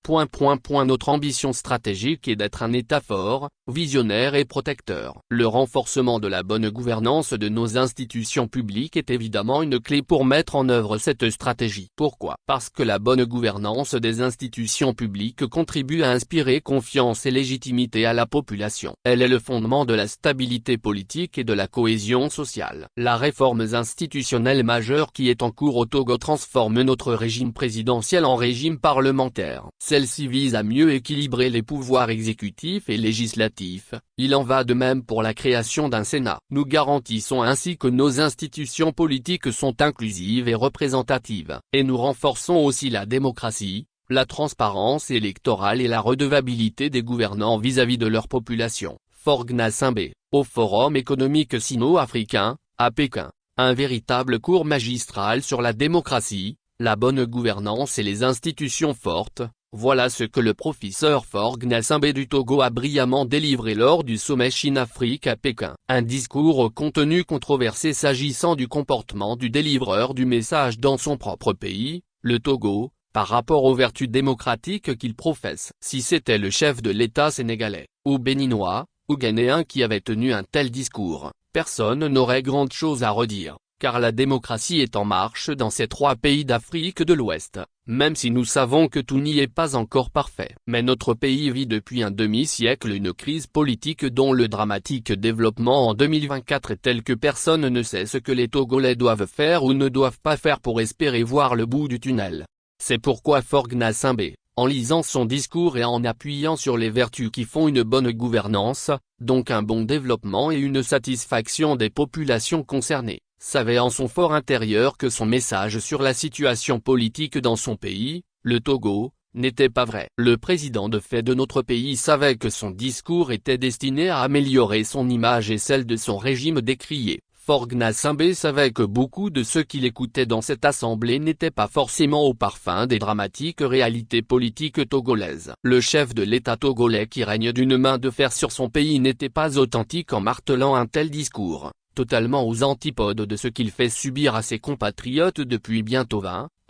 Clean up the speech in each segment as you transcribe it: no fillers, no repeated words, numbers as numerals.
Notre ambition stratégique est d'être un État fort, visionnaire et protecteur. Le renforcement de la bonne gouvernance de nos institutions publiques est évidemment une clé pour mettre en œuvre cette stratégie. Pourquoi? Parce que la bonne gouvernance des institutions publiques contribue à inspirer confiance et légitimité à la population. Elle est le fondement de la stabilité politique et de la cohésion sociale. La réforme institutionnelle majeure qui est en cours au Togo transforme notre régime présidentiel en régime parlementaire. Celle-ci vise à mieux équilibrer les pouvoirs exécutifs et législatifs. Il en va de même pour la création d'un Sénat. Nous garantissons ainsi que nos institutions politiques sont inclusives et représentatives. Et nous renforçons aussi la démocratie, la transparence électorale et la redevabilité des gouvernants vis-à-vis de leur population. Faure Gnassingbé, au Forum économique sino-africain, à Pékin, un véritable cours magistral sur la démocratie, la bonne gouvernance et les institutions fortes. Voilà ce que le professeur Faure Gnassingbé du Togo a brillamment délivré lors du sommet Chine-Afrique à Pékin. Un discours au contenu controversé s'agissant du comportement du délivreur du message dans son propre pays, le Togo, par rapport aux vertus démocratiques qu'il professe. Si c'était le chef de l'État sénégalais, ou béninois, ou ghanéen qui avait tenu un tel discours, personne n'aurait grande chose à redire, car la démocratie est en marche dans ces trois pays d'Afrique de l'Ouest, même si nous savons que tout n'y est pas encore parfait. Mais notre pays vit depuis un demi-siècle une crise politique dont le dramatique développement en 2024 est tel que personne ne sait ce que les Togolais doivent faire ou ne doivent pas faire pour espérer voir le bout du tunnel. C'est pourquoi Faure Gnassingbé, en lisant son discours et en appuyant sur les vertus qui font une bonne gouvernance, donc un bon développement et une satisfaction des populations concernées, savait en son fort intérieur que son message sur la situation politique dans son pays, le Togo, n'était pas vrai. Le président de fait de notre pays savait que son discours était destiné à améliorer son image et celle de son régime décrié. Faure Gnassingbé savait que beaucoup de ceux qui l'écoutaient dans cette assemblée n'étaient pas forcément au parfum des dramatiques réalités politiques togolaises. Le chef de l'État togolais qui règne d'une main de fer sur son pays n'était pas authentique en martelant un tel discours, totalement aux antipodes de ce qu'il fait subir à ses compatriotes depuis bientôt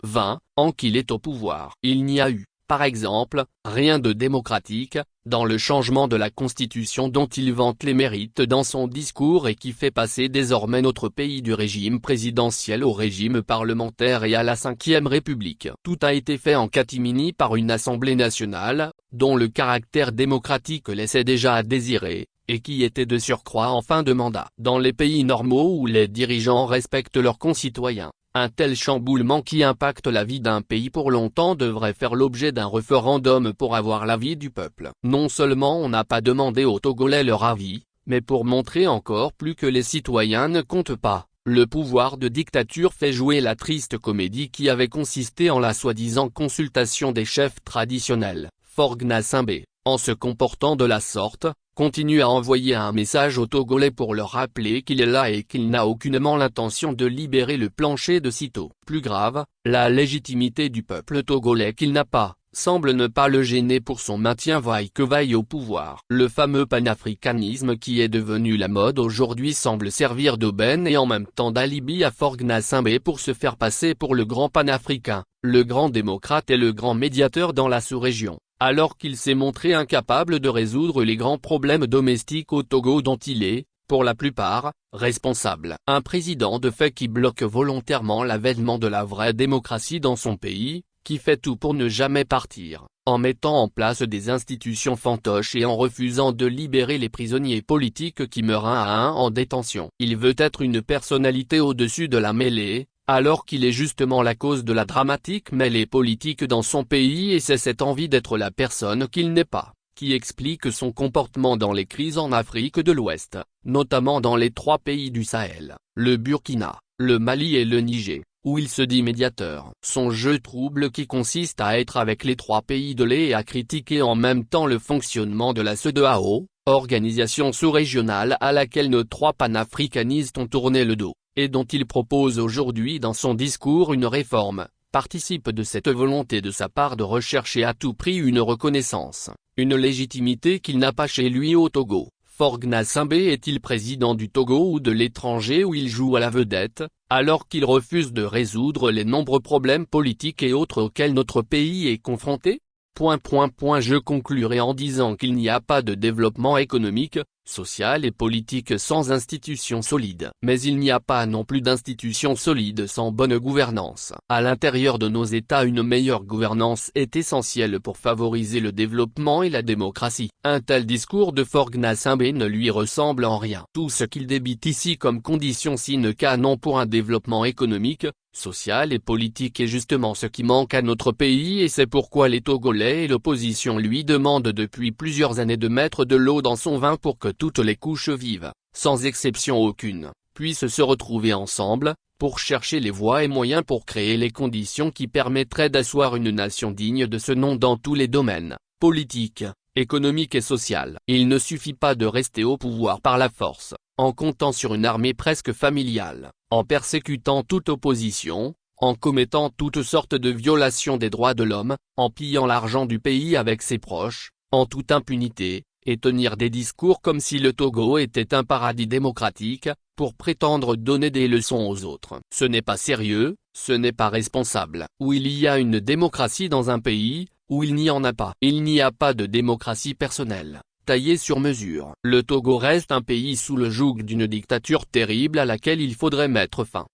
20 ans qu'il est au pouvoir. Il n'y a eu, par exemple, rien de démocratique, dans le changement de la Constitution dont il vante les mérites dans son discours et qui fait passer désormais notre pays du régime présidentiel au régime parlementaire et à la Ve République. Tout a été fait en catimini par une Assemblée nationale, dont le caractère démocratique laissait déjà à désirer, et qui était de surcroît en fin de mandat. Dans les pays normaux où les dirigeants respectent leurs concitoyens, un tel chamboulement qui impacte la vie d'un pays pour longtemps devrait faire l'objet d'un référendum pour avoir l'avis du peuple. Non seulement on n'a pas demandé aux Togolais leur avis, mais pour montrer encore plus que les citoyens ne comptent pas, le pouvoir de dictature fait jouer la triste comédie qui avait consisté en la soi-disant consultation des chefs traditionnels. Faure Gnassingbé, en se comportant de la sorte, continue à envoyer un message aux Togolais pour leur rappeler qu'il est là et qu'il n'a aucunement l'intention de libérer le plancher de sitôt. Plus grave, la légitimité du peuple togolais qu'il n'a pas, semble ne pas le gêner pour son maintien vaille que vaille au pouvoir. Le fameux panafricanisme qui est devenu la mode aujourd'hui semble servir d'aubaine et en même temps d'alibi à Faure Gnassingbé pour se faire passer pour le grand panafricain, le grand démocrate et le grand médiateur dans la sous-région, alors qu'il s'est montré incapable de résoudre les grands problèmes domestiques au Togo dont il est, pour la plupart, responsable. Un président de fait qui bloque volontairement l'avènement de la vraie démocratie dans son pays, qui fait tout pour ne jamais partir, en mettant en place des institutions fantoches et en refusant de libérer les prisonniers politiques qui meurent un à un en détention. Il veut être une personnalité au-dessus de la mêlée, alors qu'il est justement la cause de la dramatique mêlée politique dans son pays et c'est cette envie d'être la personne qu'il n'est pas, qui explique son comportement dans les crises en Afrique de l'Ouest, notamment dans les trois pays du Sahel, le Burkina, le Mali et le Niger, où il se dit médiateur. Son jeu trouble qui consiste à être avec les trois pays de l'est et à critiquer en même temps le fonctionnement de la CEDEAO, organisation sous-régionale à laquelle nos trois panafricanistes ont tourné le dos, et dont il propose aujourd'hui dans son discours une réforme, participe de cette volonté de sa part de rechercher à tout prix une reconnaissance, une légitimité qu'il n'a pas chez lui au Togo. Faure Gnassingbé est-il président du Togo ou de l'étranger où il joue à la vedette, alors qu'il refuse de résoudre les nombreux problèmes politiques et autres auxquels notre pays est confronté? Je conclurai en disant qu'il n'y a pas de développement économique, social et politique sans institutions solides. Mais il n'y a pas non plus d'institutions solides sans bonne gouvernance. À l'intérieur de nos États, une meilleure gouvernance est essentielle pour favoriser le développement et la démocratie. Un tel discours de Forgnassinbé ne lui ressemble en rien. Tout ce qu'il débite ici comme condition sine qua non pour un développement économique, social et politique est justement ce qui manque à notre pays, et c'est pourquoi les Togolais et l'opposition lui demandent depuis plusieurs années de mettre de l'eau dans son vin pour que toutes les couches vives, sans exception aucune, puissent se retrouver ensemble, pour chercher les voies et moyens pour créer les conditions qui permettraient d'asseoir une nation digne de ce nom dans tous les domaines, politique, économique et social. Il ne suffit pas de rester au pouvoir par la force, en comptant sur une armée presque familiale, en persécutant toute opposition, en commettant toutes sortes de violations des droits de l'homme, en pillant l'argent du pays avec ses proches, en toute impunité, et tenir des discours comme si le Togo était un paradis démocratique, pour prétendre donner des leçons aux autres. Ce n'est pas sérieux, ce n'est pas responsable. Où il y a une démocratie dans un pays, où il n'y en a pas. Il n'y a pas de démocratie personnelle, taillée sur mesure. Le Togo reste un pays sous le joug d'une dictature terrible à laquelle il faudrait mettre fin.